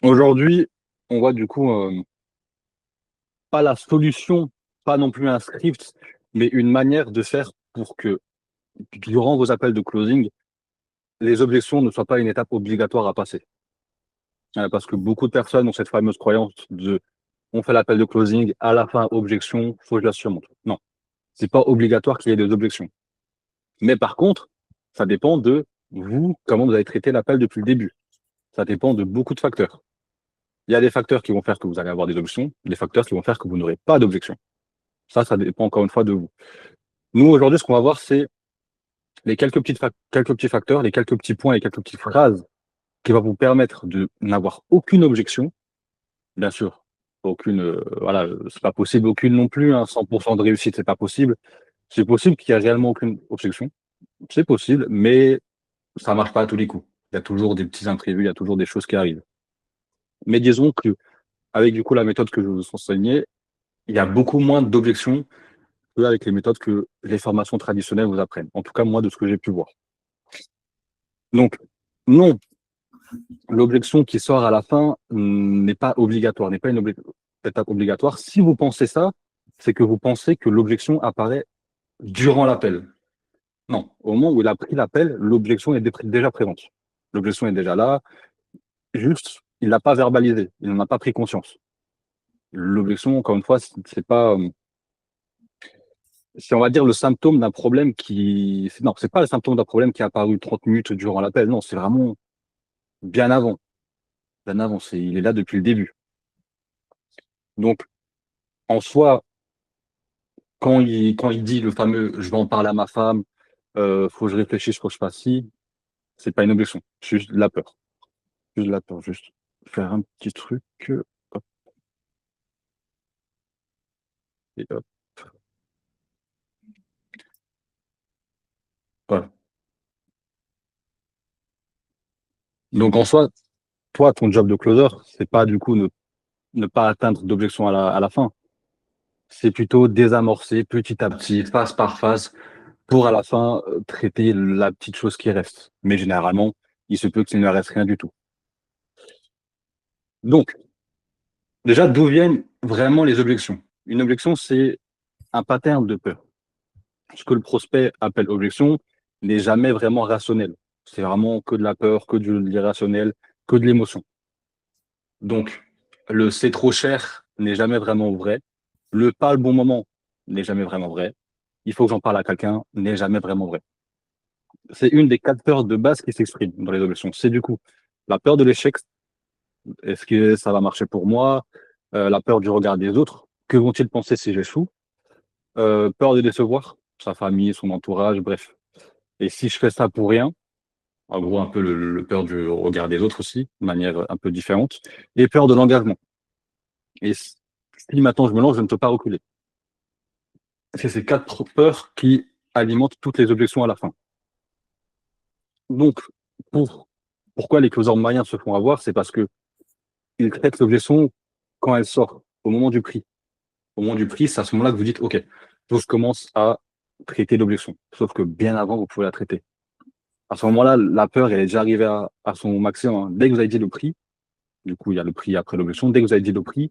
Aujourd'hui, on voit du coup pas la solution, pas non plus un script, mais une manière de faire pour que durant vos appels de closing, les objections ne soient pas une étape obligatoire à passer. Parce que beaucoup de personnes ont cette fameuse croyance de on fait l'appel de closing, à la fin, objection, faut que je la surmonte. Non, c'est pas obligatoire qu'il y ait des objections. Mais par contre, ça dépend de vous, comment vous avez traité l'appel depuis le début. Ça dépend de beaucoup de facteurs. Il y a des facteurs qui vont faire que vous allez avoir des objections, des facteurs qui vont faire que vous n'aurez pas d'objections. Ça dépend encore une fois de vous. Nous, aujourd'hui, ce qu'on va voir, c'est les quelques petits facteurs, les quelques petits points, les quelques petites phrases qui vont vous permettre de n'avoir aucune objection. Bien sûr, aucune, voilà, c'est pas possible, aucune non plus, hein, 100% de réussite, c'est pas possible. C'est possible qu'il y ait réellement aucune objection. C'est possible, mais ça marche pas à tous les coups. Il y a toujours des petits imprévus, il y a toujours des choses qui arrivent. Mais disons que, avec du coup la méthode que je vous enseignais, il y a beaucoup moins d'objections qu'avec les méthodes que les formations traditionnelles vous apprennent. En tout cas, moi, de ce que j'ai pu voir. Donc, non, l'objection qui sort à la fin n'est pas obligatoire, n'est pas une étape obligatoire. Si vous pensez ça, c'est que vous pensez que l'objection apparaît durant l'appel. Non, au moment où il a pris l'appel, l'objection est déjà présente. L'objection est déjà là, juste, il l'a pas verbalisé, il n'en a pas pris conscience. L'objection, encore une fois, c'est pas, c'est on va dire le symptôme d'un problème qui, non, c'est pas le symptôme d'un problème qui est apparu 30 minutes durant l'appel. Non, c'est vraiment bien avant, bien avant. Il est là depuis le début. Donc, en soi, quand il dit le fameux je vais en parler à ma femme, faut que je réfléchisse, faut que je fasse ci, c'est pas une objection, c'est juste de la peur. Juste de la peur, juste faire un petit truc, hop, et hop, voilà. Donc en soi, toi, ton job de closer, c'est pas du coup ne pas atteindre d'objection à la fin. C'est plutôt désamorcer petit à petit, phase par phase, pour à la fin traiter la petite chose qui reste. Mais généralement, il se peut qu'il ne reste rien du tout. Donc, déjà, d'où viennent vraiment les objections? Une objection, c'est un pattern de peur. Ce que le prospect appelle objection n'est jamais vraiment rationnel. C'est vraiment que de la peur, que de l'irrationnel, que de l'émotion. Donc, le c'est trop cher n'est jamais vraiment vrai. Le pas le bon moment n'est jamais vraiment vrai. Il faut que j'en parle à quelqu'un n'est jamais vraiment vrai. C'est une des quatre peurs de base qui s'expriment dans les objections. C'est du coup la peur de l'échec. Est-ce que ça va marcher pour moi? La peur du regard des autres. Que vont-ils penser si j'échoue? Peur de décevoir sa famille, son entourage, bref. Et si je fais ça pour rien, en gros, un peu le peur du regard des autres aussi, de manière un peu différente, et peur de l'engagement. Et si maintenant je me lance, je ne peux pas reculer. C'est ces quatre peurs qui alimentent toutes les objections à la fin. Donc, pour, pourquoi les closers moyens se font avoir, c'est parce que ils traitent l'objection quand elle sort, au moment du prix. Au moment du prix, c'est à ce moment-là que vous dites, OK, je commence à traiter l'objection. Sauf que bien avant, vous pouvez la traiter. À ce moment-là, la peur, elle est déjà arrivée à son maximum, hein. Dès que vous avez dit le prix, du coup, il y a le prix après l'objection. Dès que vous avez dit le prix,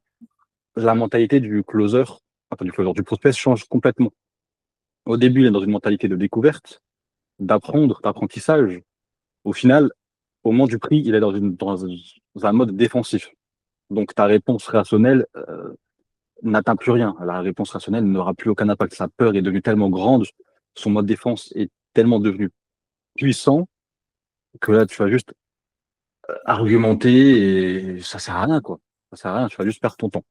la mentalité du closer, enfin du closer, du prospect change complètement. Au début, il est dans une mentalité de découverte, d'apprendre, d'apprentissage. Au final, au moment du prix, il est dans un mode défensif. Donc ta réponse rationnelle n'atteint plus rien. La réponse rationnelle n'aura plus aucun impact. Sa peur est devenue tellement grande, son mode défense est tellement devenu puissant que là, tu vas juste argumenter et ça sert à rien, quoi. Ça sert à rien, tu vas juste perdre ton temps.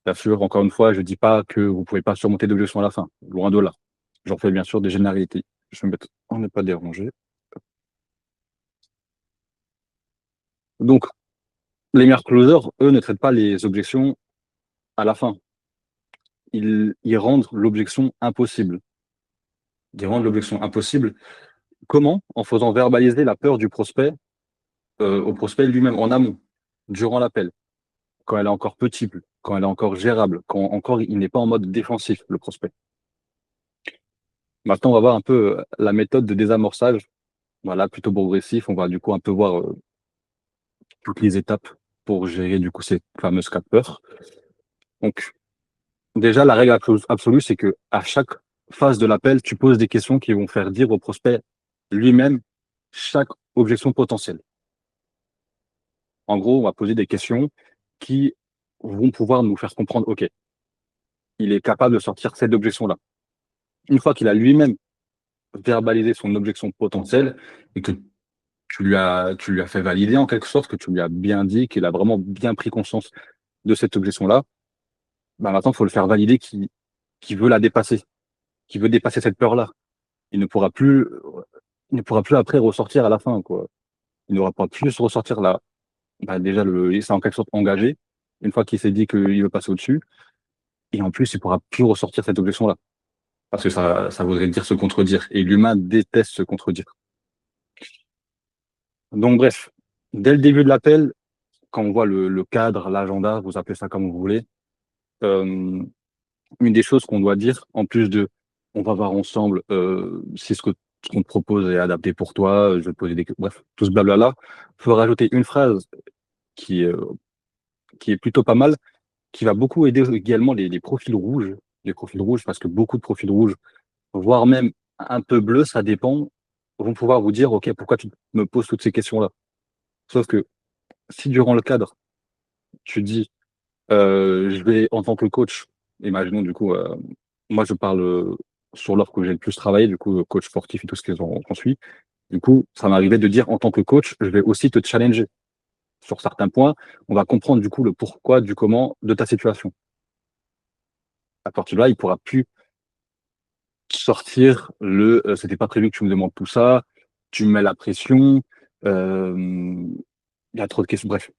Bien sûr, encore une fois, je dis pas que vous pouvez pas surmonter d'objections à la fin. Loin de là. J'en fais bien sûr des généralités. Je vais me mettre en ne pas déranger. Donc, les meilleurs closers, eux, ne traitent pas les objections à la fin. Ils rendent l'objection impossible. Ils rendent l'objection impossible. Comment? En faisant verbaliser la peur du prospect au prospect lui-même en amont, durant l'appel, quand elle est encore petite, quand elle est encore gérable, quand encore il n'est pas en mode défensif, le prospect. Maintenant, on va voir un peu la méthode de désamorçage. Voilà, plutôt progressif. On va du coup un peu voir toutes les étapes pour gérer du coup ces fameuses quatre peurs. Donc, déjà, la règle absolue, c'est que à chaque phase de l'appel, tu poses des questions qui vont faire dire au prospect lui-même chaque objection potentielle. En gros, on va poser des questions qui vont pouvoir nous faire comprendre, OK, il est capable de sortir cette objection-là. Une fois qu'il a lui-même verbalisé son objection potentielle et que tu lui as fait valider en quelque sorte, que tu lui as bien dit, qu'il a vraiment bien pris conscience de cette objection-là, bah maintenant, il faut le faire valider qui veut la dépasser, qui veut dépasser cette peur-là. Il ne pourra plus, il ne pourra plus après ressortir à la fin, quoi. Il n'aura pas plus ressortir là. Bah, déjà, il s'est en quelque sorte engagé, une fois qu'il s'est dit qu'il veut passer au-dessus. Et en plus, il pourra plus ressortir cette objection-là. Parce que ça voudrait dire se contredire. Et l'humain déteste se contredire. Donc, bref, dès le début de l'appel, quand on voit le cadre, l'agenda, vous appelez ça comme vous voulez, euh, une des choses qu'on doit dire, en plus de on va voir ensemble si ce qu'on te propose est adapté pour toi, je vais te poser des questions, bref, tout ce blabla-là, il faut rajouter une phrase qui, euh, qui est plutôt pas mal, qui va beaucoup aider également les profils rouges. Les profils rouges, parce que beaucoup de profils rouges, voire même un peu bleus, ça dépend, vont pouvoir vous dire, OK, pourquoi tu me poses toutes ces questions-là? Sauf que si durant le cadre, tu dis, je vais en tant que coach, imaginons du coup, moi je parle sur l'offre que j'ai le plus travaillé, du coup, coach sportif et tout ce qui en suit. Du coup, ça m'arrivait de dire en tant que coach, je vais aussi te challenger sur certains points. On va comprendre du coup le pourquoi, du comment de ta situation. À partir de là, il pourra plus sortir c'était pas prévu que tu me demandes tout ça, tu me mets la pression, il y a trop de questions. Bref,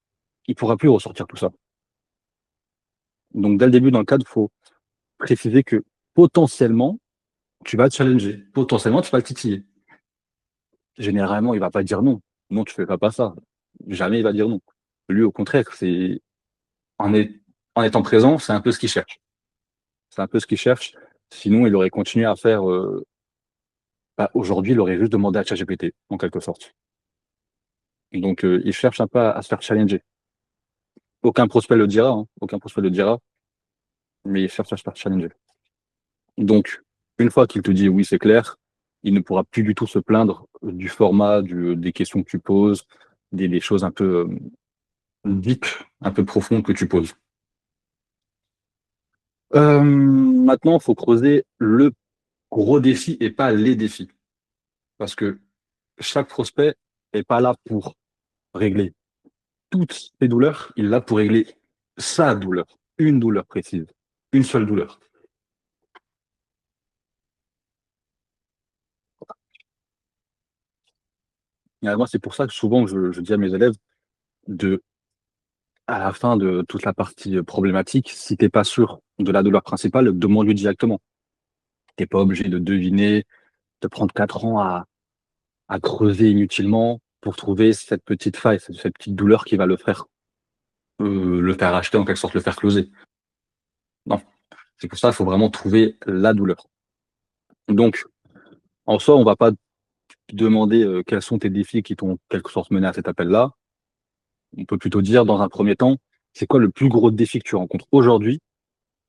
il pourra plus ressortir tout ça. Donc, dès le début, dans le cadre, il faut préciser que potentiellement, tu vas te challenger. Potentiellement, tu vas le titiller. Généralement, il va pas dire non. Non, tu fais pas ça. Jamais il va dire non. Lui, au contraire, en, est, en étant présent, c'est un peu ce qu'il cherche. C'est un peu ce qu'il cherche. Sinon, il aurait continué à faire. Aujourd'hui, il aurait juste demandé à ChatGPT, en quelque sorte. Donc, il cherche un peu à se faire challenger. Aucun prospect le dira, hein. Aucun prospect le dira, mais il cherche à se faire challenger. Donc, une fois qu'il te dit oui, c'est clair, il ne pourra plus du tout se plaindre du format, des questions que tu poses, des choses un peu deep, un peu profondes que tu poses. Maintenant, il faut creuser le gros défi et pas les défis. Parce que chaque prospect n'est pas là pour régler toutes ses douleurs, il est là pour régler sa douleur, une douleur précise, une seule douleur. Et moi, c'est pour ça que souvent, je dis à mes élèves, de, à la fin de toute la partie problématique, si tu n'es pas sûr de la douleur principale, demande-lui directement. Tu n'es pas obligé de deviner, de prendre 4 ans à creuser inutilement pour trouver cette petite faille, cette petite douleur qui va le faire acheter, en quelque sorte, le faire closer. Non, c'est pour ça qu'il faut vraiment trouver la douleur. Donc, en soi, on va pas demander quels sont tes défis qui t'ont, en quelque sorte, mené à cet appel-là. On peut plutôt dire, dans un premier temps, c'est quoi le plus gros défi que tu rencontres aujourd'hui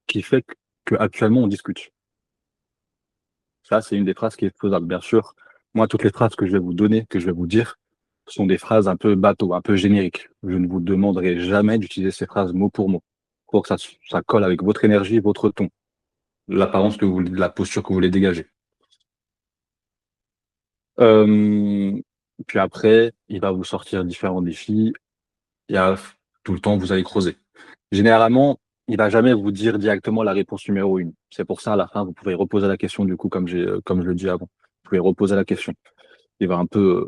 qui fait que actuellement on discute? Ça, c'est une des phrases qui est faisable. Bien sûr, moi, toutes les phrases que je vais vous donner, que je vais vous dire, sont des phrases un peu bateau, un peu génériques. Je ne vous demanderai jamais d'utiliser ces phrases mot pour mot. Pour que ça colle avec votre énergie, votre ton, l'apparence que vous, la posture que vous voulez dégager. Euh, Puis après, il va vous sortir différents défis. Il y a tout le temps, vous allez creuser. Généralement, il va jamais vous dire directement la réponse numéro une. C'est pour ça, à la fin, vous pouvez reposer la question, du coup, comme je le dis avant. Vous pouvez reposer la question. Il va un peu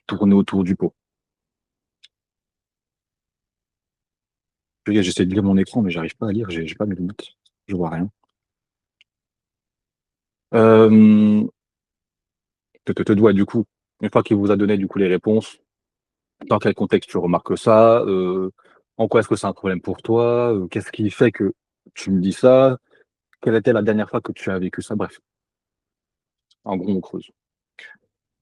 tourner autour du pot. J'essaie de lire mon écran, mais j'arrive pas à lire, j'ai pas mes lunettes. Je vois rien. Euh, te doit, du coup, une fois qu'il vous a donné, du coup, les réponses, dans quel contexte tu remarques ça, en quoi est-ce que c'est un problème pour toi, qu'est-ce qui fait que tu me dis ça, quelle était la dernière fois que tu as vécu ça, bref, en gros, on creuse.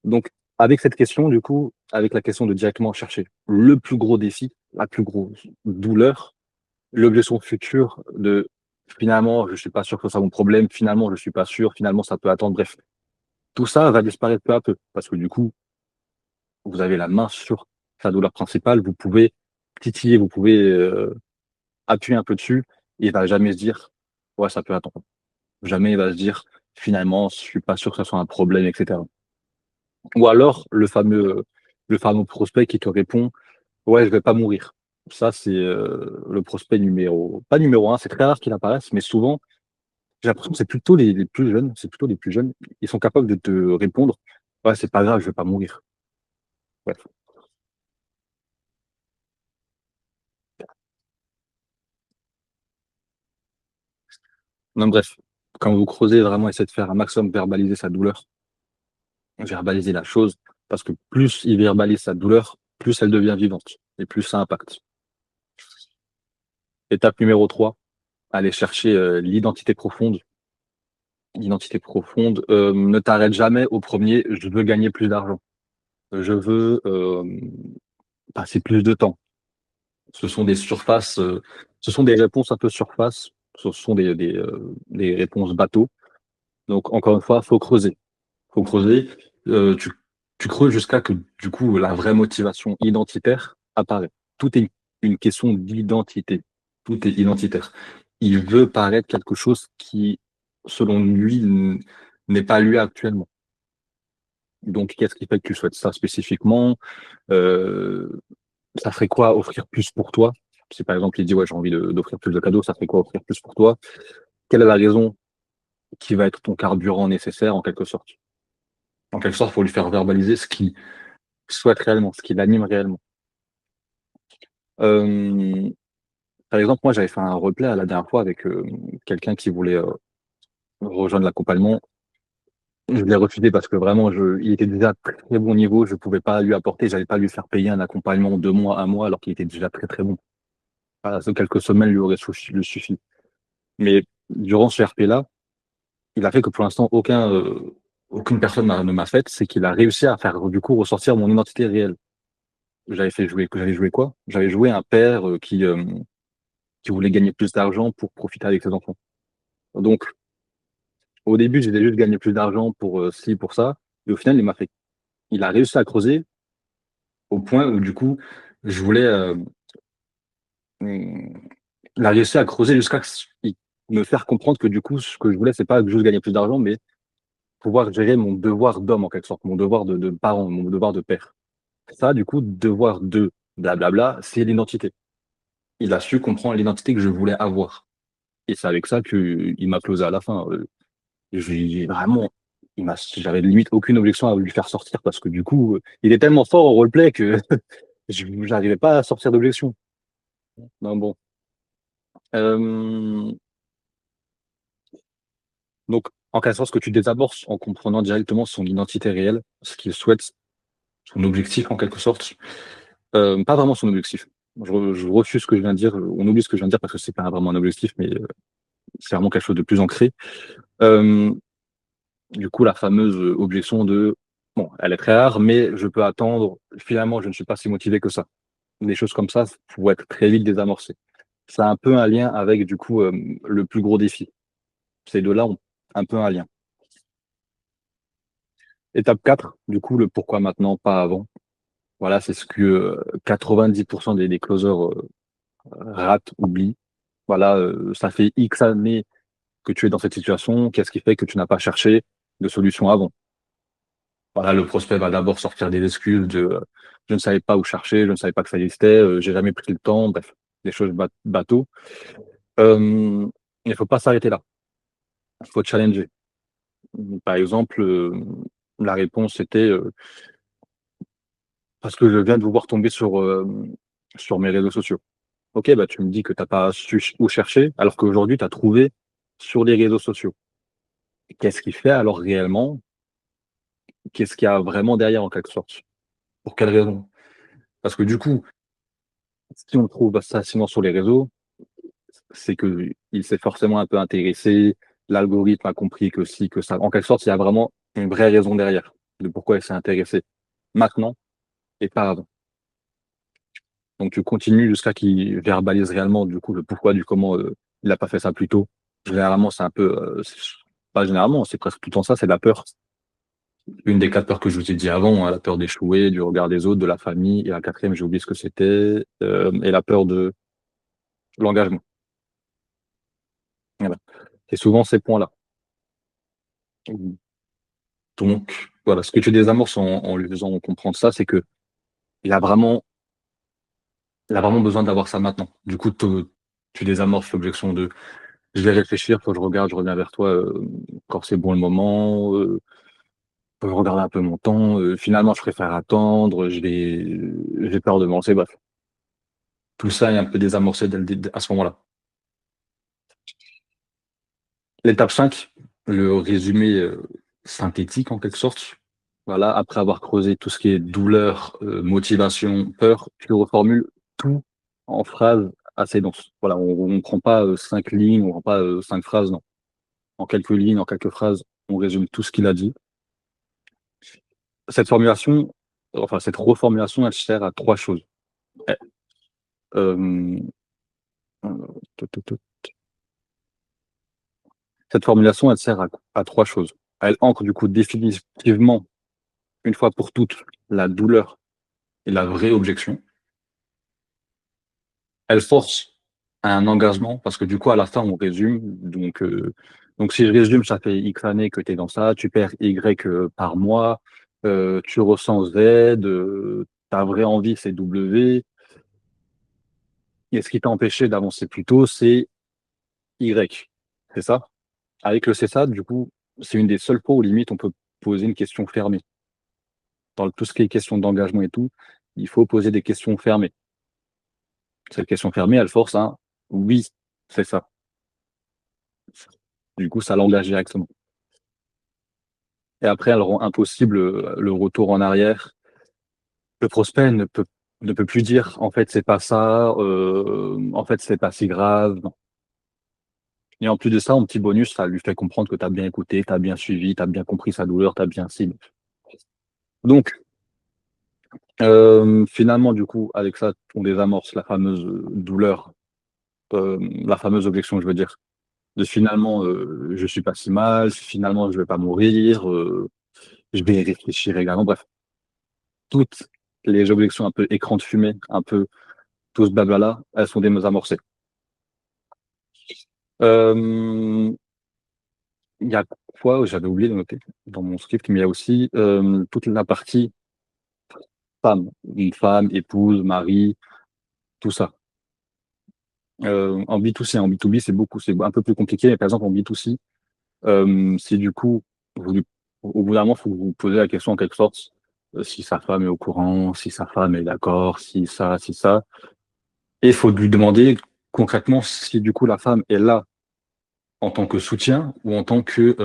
Donc, avec cette question, du coup, avec la question de directement chercher le plus gros défi, la plus grosse douleur, l'objection future de finalement, je suis pas sûr que ce soit mon problème, finalement, je suis pas sûr, finalement, ça peut attendre. Bref, tout ça va disparaître peu à peu parce que du coup, vous avez la main sur sa douleur principale, vous pouvez titiller, vous pouvez appuyer un peu dessus, et il va jamais se dire, ouais, ça peut attendre. Jamais il va se dire, finalement, je suis pas sûr que ce soit un problème, etc. Ou alors, le fameux prospect qui te répond, ouais, je vais pas mourir. Ça, c'est le prospect pas numéro un, c'est très rare qu'il apparaisse, mais souvent, j'ai l'impression que c'est plutôt les plus jeunes, c'est plutôt les plus jeunes, ils sont capables de te répondre, ouais, c'est pas grave, je vais pas mourir. Ouais. Non, bref, quand vous creusez, vraiment essayez de faire un maximum verbaliser sa douleur, verbaliser la chose, parce que plus il verbalise sa douleur, plus elle devient vivante, et plus ça impacte. Étape numéro 3, aller chercher l'identité profonde. L'identité profonde, ne t'arrête jamais au premier, je veux gagner plus d'argent, je veux passer plus de temps. Ce sont des surfaces, ce sont des réponses un peu surface, ce sont des réponses bateau. Donc, encore une fois, faut creuser. Faut creuser. Euh, tu, tu creuses jusqu'à que, du coup, la vraie motivation identitaire apparaît. Tout est une question d'identité. Tout est identitaire. Il veut paraître quelque chose qui, selon lui, n'est pas lui actuellement. Donc, qu'est-ce qui fait que tu souhaites ça spécifiquement? Euh, Ça ferait quoi offrir plus pour toi? Si par exemple il dit ouais j'ai envie d'offrir plus de cadeaux, ça ferait quoi offrir plus pour toi? Quelle est la raison qui va être ton carburant nécessaire en quelque sorte? En quelque sorte, il faut lui faire verbaliser ce qu'il souhaite réellement, ce qui l'anime réellement. Euh, Par exemple, moi j'avais fait un replay à la dernière fois avec quelqu'un qui voulait rejoindre l'accompagnement. Je l'ai refusé parce que vraiment il était déjà à très bon niveau, je pouvais pas lui apporter, j'allais pas lui faire payer un accompagnement 2 mois, un mois alors qu'il était déjà très très bon. Voilà, ces quelques semaines lui auraient suffi. Mais durant ce RP-là, il a fait que pour l'instant, aucune personne ne m'a fait, c'est qu'il a réussi à faire du coup ressortir mon identité réelle. J'avais joué quoi? J'avais joué un père qui voulait gagner plus d'argent pour profiter avec ses enfants. Donc, au début, j'ai juste gagné plus d'argent pour ci, pour ça. Et au final, il a réussi à creuser au point où du coup, je voulais, hum, il a réussi à creuser jusqu'à me faire comprendre que du coup, ce que je voulais, c'est pas juste gagner plus d'argent, mais pouvoir gérer mon devoir d'homme en quelque sorte, mon devoir de parent, mon devoir de père. Ça, du coup, devoir de blablabla, c'est l'identité. Il a su comprendre l'identité que je voulais avoir. Et c'est avec ça qu'il m'a closé à la fin. Vraiment, j'avais limite aucune objection à lui faire sortir parce que du coup, il est tellement fort au roleplay que j'arrivais pas à sortir d'objection. Non, bon. Euh, donc, en quelque sorte, ce que tu désamorces en comprenant directement son identité réelle, ce qu'il souhaite, son objectif en quelque sorte, pas vraiment son objectif. Je refuse ce que je viens de dire, on oublie ce que je viens de dire parce que c'est pas vraiment un objectif, mais c'est vraiment quelque chose de plus ancré. Euh, du coup, la fameuse objection de, bon, elle est très rare, mais je peux attendre, finalement, je ne suis pas si motivé que ça. Des choses comme ça pourraient être très vite désamorcées. Ça a un peu un lien avec, du coup, le plus gros défi. Ces deux-là ont un peu un lien. Étape 4, du coup, le pourquoi maintenant, pas avant. Voilà, c'est ce que 90% des closers ratent, oublient. Voilà, ça fait X années que tu es dans cette situation, qu'est-ce qui fait que tu n'as pas cherché de solution avant? Voilà, le prospect va d'abord sortir des excuses de je ne savais pas où chercher, je ne savais pas que ça existait, j'ai jamais pris le temps, bref, des choses bateau. Il ne faut pas s'arrêter là, il faut challenger. Par exemple, la réponse était parce que je viens de vous voir tomber sur mes réseaux sociaux. Ok, bah tu me dis que tu n'as pas su où chercher, alors qu'aujourd'hui, tu as trouvé sur les réseaux sociaux. Qu'est-ce qu'il fait alors réellement? Qu'est-ce qu'il y a vraiment derrière en quelque sorte? Pour quelle raison? Parce que du coup, si on le trouve facilement sur les réseaux, c'est que il s'est forcément un peu intéressé, l'algorithme a compris que si, que ça. En quelque sorte, il y a vraiment une vraie raison derrière de pourquoi il s'est intéressé maintenant et pas avant. Donc tu continues jusqu'à qu'il verbalise réellement du coup le pourquoi du comment il a pas fait ça plus tôt. Généralement, c'est un peu, pas généralement, c'est presque tout le temps ça, c'est la peur. Une des quatre peurs que je vous ai dit avant, hein, la peur d'échouer, du regard des autres, de la famille, et la quatrième, j'ai oublié ce que c'était, et la peur de l'engagement. Voilà. C'est souvent ces points-là. Donc, voilà, ce que tu désamorces en lui faisant comprendre ça, c'est que il a vraiment, il a vraiment besoin d'avoir ça maintenant. Du coup, tu désamorces l'objection de je vais réfléchir, faut que je regarde, je reviens vers toi quand c'est bon le moment, faut que je regarde un peu mon temps, finalement je préfère attendre, j'ai peur de me lancer, bref. Tout ça est un peu désamorcé à ce moment-là. L'étape 5, le résumé synthétique en quelque sorte. Voilà, après avoir creusé tout ce qui est douleur, motivation, peur, tu reformules tout en phrases assez denses. Voilà, on ne prend pas 5 lignes, on ne prend pas 5 phrases, non. En quelques lignes, en quelques phrases, on résume tout ce qu'il a dit. Cette formulation, enfin cette reformulation, elle sert à trois choses. Eh, euh, Cette formulation, elle sert à trois choses. Elle ancre du coup définitivement, une fois pour toutes, la douleur et la vraie objection. Elle force à un engagement parce que du coup, à la fin, on résume. Donc si je résume, ça fait X années que tu es dans ça, tu perds Y par mois, tu ressens Z, ta vraie envie, c'est W. Et ce qui t'a empêché d'avancer plus tôt, c'est Y. C'est ça? Avec le CSAT, du coup, c'est une des seules fois où limite on peut poser une question fermée. Dans tout ce qui est question d'engagement et tout, il faut poser des questions fermées. Cette question fermée, elle force un oui, c'est ça. Du coup, ça l'engage directement. Et après, elle rend impossible le retour en arrière. Le prospect ne peut plus dire en fait c'est pas ça, en fait c'est pas si grave. Non. Et en plus de ça, en petit bonus, ça lui fait comprendre que tu as bien écouté, tu as bien suivi, tu as bien compris sa douleur, tu as bien ciblé. Donc, finalement, du coup, avec ça, on désamorce la fameuse douleur, la fameuse objection, je veux dire, de finalement, je suis pas si mal, finalement, je vais pas mourir, je vais y réfléchir également. Bref, toutes les objections un peu écran de fumée, un peu tout ce blabla-là, elles sont désamorcées. Euh, il y a quoi, j'avais oublié de noter dans mon script, mais il y a aussi toute la partie femme, une femme, épouse, mari, tout ça. En B2C, en B2B, c'est un peu plus compliqué. Mais par exemple, en B2C, si du coup, au bout d'un moment, il faut que vous posez la question en quelque sorte, si sa femme est au courant, si sa femme est d'accord, si ça. Et il faut lui demander concrètement si du coup la femme est là en tant que soutien ou en tant que,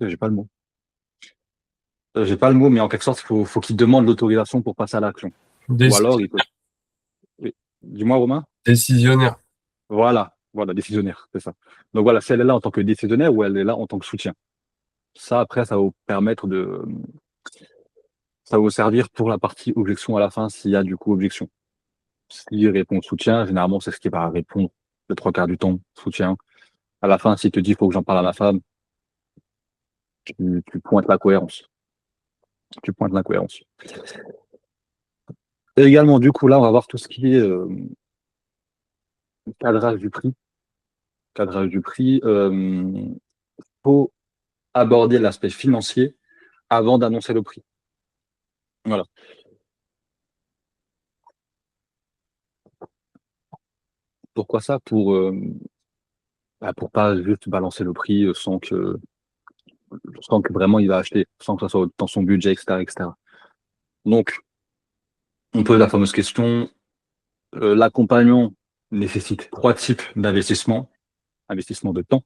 j'ai pas le mot. J'ai pas le mot, mais en quelque sorte, faut qu'il demande l'autorisation pour passer à l'action. Ou alors, il peut. Oui. Dis-moi, Romain. Décisionnaire. Voilà, décisionnaire, c'est ça. Donc voilà, si elle est là en tant que décisionnaire ou elle est là en tant que soutien. Ça, après, ça va vous servir pour la partie objection à la fin, s'il y a du coup objection. S'il répond soutien, généralement, c'est ce qui va répondre le trois quarts du temps, soutien. À la fin, s'il te dit, il faut que j'en parle à ma femme, tu pointes la cohérence. Tu pointes la cohérence. Et également, du coup, là, on va voir tout ce qui est cadrage du prix. Cadrage du prix, faut aborder l'aspect financier avant d'annoncer le prix. Voilà. Pourquoi ça? Pour pas juste balancer le prix sans que vraiment il va acheter, sans que ça soit dans son budget, etc., etc. Donc, on pose la fameuse question, l'accompagnement nécessite trois types d'investissement. Investissement de temps,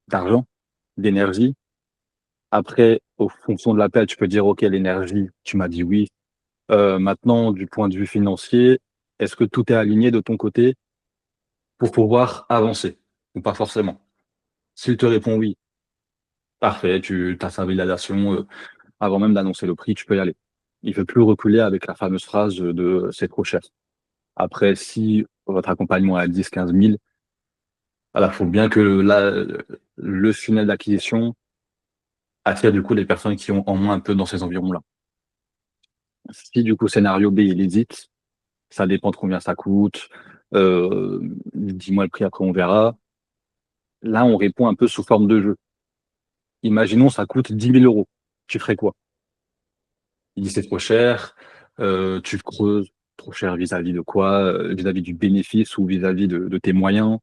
d'argent, d'énergie. Après, au fonction de l'appel, tu peux dire, OK, l'énergie, tu m'as dit oui. Maintenant, du point de vue financier, est-ce que tout est aligné de ton côté pour pouvoir avancer ou pas forcément? S'il te répond oui, parfait, tu as sa validation avant même d'annoncer le prix, tu peux y aller. Il veut plus reculer avec la fameuse phrase de c'est trop cher. Après, si votre accompagnement est à 10, 15 000, voilà, faut bien que le funnel d'acquisition attire du coup les personnes qui ont en moins un peu dans ces environs-là. Si du coup scénario B il hésite, ça dépend de combien ça coûte. Dis-moi le prix, après on verra. Là, on répond un peu sous forme de jeu. Imaginons ça coûte 10 000 euros. Tu ferais quoi? Il dit c'est trop cher. Tu creuses. Trop cher vis-à-vis de quoi? Vis-à-vis du bénéfice ou vis-à-vis de tes moyens.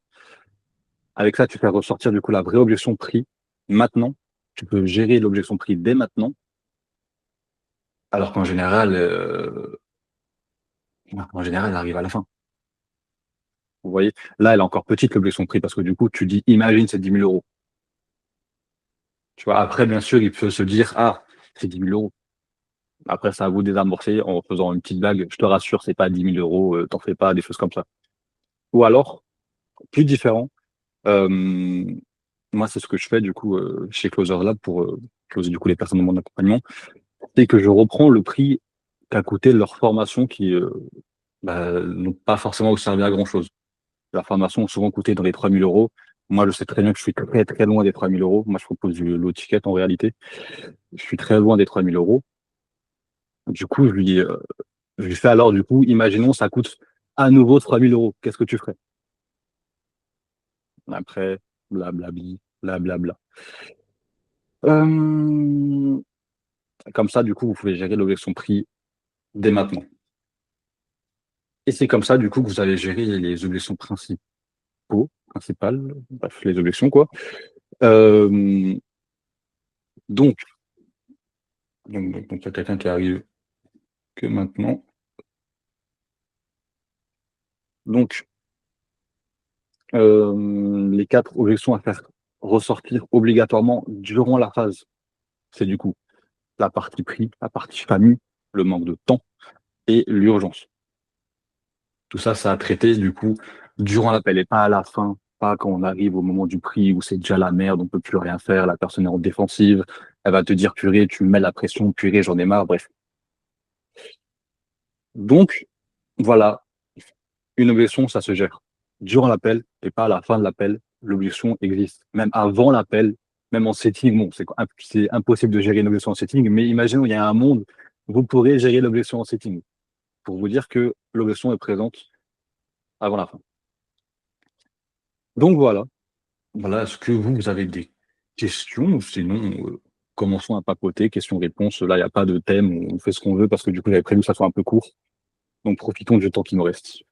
Avec ça, tu fais ressortir du coup la vraie objection prix maintenant. Tu peux gérer l'objection prix dès maintenant. Alors qu'en général, elle arrive à la fin. Vous voyez, là, elle est encore petite, l'objection prix, parce que du coup, tu dis, imagine, c'est 10 000 euros. Tu vois, après, bien sûr, il peut se dire, ah, c'est 10 000 euros. Après, c'est à vous de désamorcer en faisant une petite blague. Je te rassure, c'est pas 10 000 euros, t'en fais pas, des choses comme ça. Ou alors, plus différent, euh, moi, c'est ce que je fais, du coup, chez Closer Lab pour closer, du coup, les personnes de mon accompagnement, c'est que je reprends le prix qu'a coûté leur formation qui, n'ont pas forcément servi à grand-chose. La formation a souvent coûté dans les 3 000 euros. Moi, je sais très bien que je suis très, très loin des 3 000 euros. Moi, je propose du low ticket en réalité. Je suis très loin des 3 000 euros. Du coup, je lui fais alors, du coup, imaginons, ça coûte à nouveau 3 000 euros. Qu'est-ce que tu ferais? Après, blablabli, blablabla. Euh, Comme ça, du coup, vous pouvez gérer l'objection prix dès maintenant. Et c'est comme ça, du coup, que vous allez gérer les objections principales, bref, les objections, quoi. Euh, donc, donc, il y a quelqu'un qui arrive que maintenant. Donc, les quatre objections à faire ressortir obligatoirement durant la phase, c'est du coup la partie prix, la partie famille, le manque de temps et l'urgence. Tout ça, ça a traité du coup durant l'appel et pas à la fin, pas quand on arrive au moment du prix où c'est déjà la merde, on peut plus rien faire, la personne est en défensive, elle va te dire purée, tu me mets la pression, purée, j'en ai marre, bref. Donc, voilà, une objection, ça se gère durant l'appel et pas à la fin de l'appel. L'objection existe. Même avant l'appel, même en setting, bon, c'est impossible de gérer une objection en setting, mais imaginons, il y a un monde, vous pourrez gérer l'objection en setting pour vous dire que l'objection est présente avant la fin. Donc voilà, est-ce que vous avez des questions ou sinon, commençons à papoter, questions-réponses. Là, il n'y a pas de thème, on fait ce qu'on veut parce que du coup, j'avais prévu que ça soit un peu court. Donc profitons du temps qui nous reste.